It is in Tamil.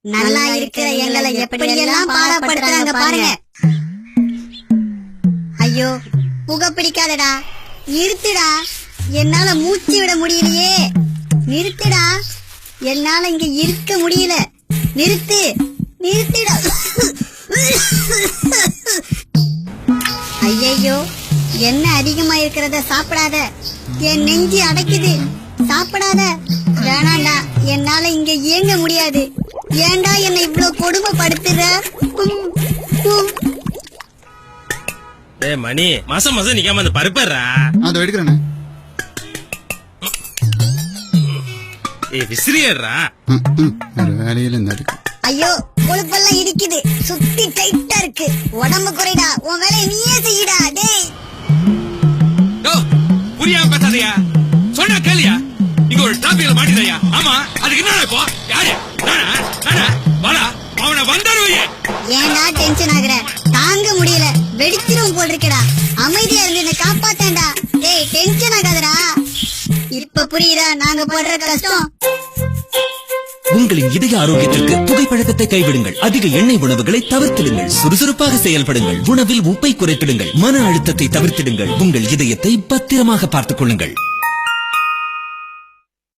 நல்லா இருக்கிற எங்களை எப்படியெல்லாம் பாடப்படுத்துறாங்க பாருங்க. ஐயோ புகை பிடிக்காதடா, நிறுத்துடா, என்னால மூச்சு விட முடியலையே, நிறுத்துடா, என்னால இங்க இருக்க முடியல, நிறுத்து, நிறுத்துடா. ஐயோ என்ன அதிகமா இருக்கிறத சாப்பிடாத, என் நெஞ்சு அடைக்குது, சாப்பிடாத. வேணாண்டா, என்னால இங்க இயங்க முடியாது. ஏண்டா என்னை இவ்வளவு கொடுமைப்படுத்துற? மணி மாசம் மாசம் நிக்காம அந்த பருப்பறா அதை எடுக்கிறேன். விசிறியறா வேற வேலையில இருந்தா இருக்கு. ஐயோ கொழுப்பெல்லாம் இடிக்குது, சுத்தி டைட்டா இருக்கு, உடம்பு குறைடா, உன் வேலையை நீயே செய்யடா. டேய் புரியாம பேசாதயா, சொன்னா கேளியா, இங்க ஒரு டிராபிக்ல மாட்டிதையா. ஆமா அதுக்கு என்ன இப்போ? யாரு நானா? நானா வாடா, அவனை வந்தாருவே. ஏன்டா டென்ஷன் ஆகுற? தாங்க முடியல, வெடிச்சிரும் போல் இருக்கடா. அமைதியா இருந்து என்ன காப்பாத்தேன்டா. டேய் டென்ஷன் ஆகாதடா. இப்ப புரியுதா நாங்க படுற கஷ்டம்? உங்களின் இதய ஆரோக்கியத்திற்கு புகைப்பழக்கத்தை கைவிடுங்கள். அதிக எண்ணெய் உணவுகளை தவிர்த்திடுங்கள். சுறுசுறுப்பாக செயல்படுங்கள். உணவில் உப்பை குறைத்திடுங்கள். மன அழுத்தத்தை தவிர்த்திடுங்கள். உங்கள் இதயத்தை பத்திரமாக பார்த்துக் கொள்ளுங்கள்.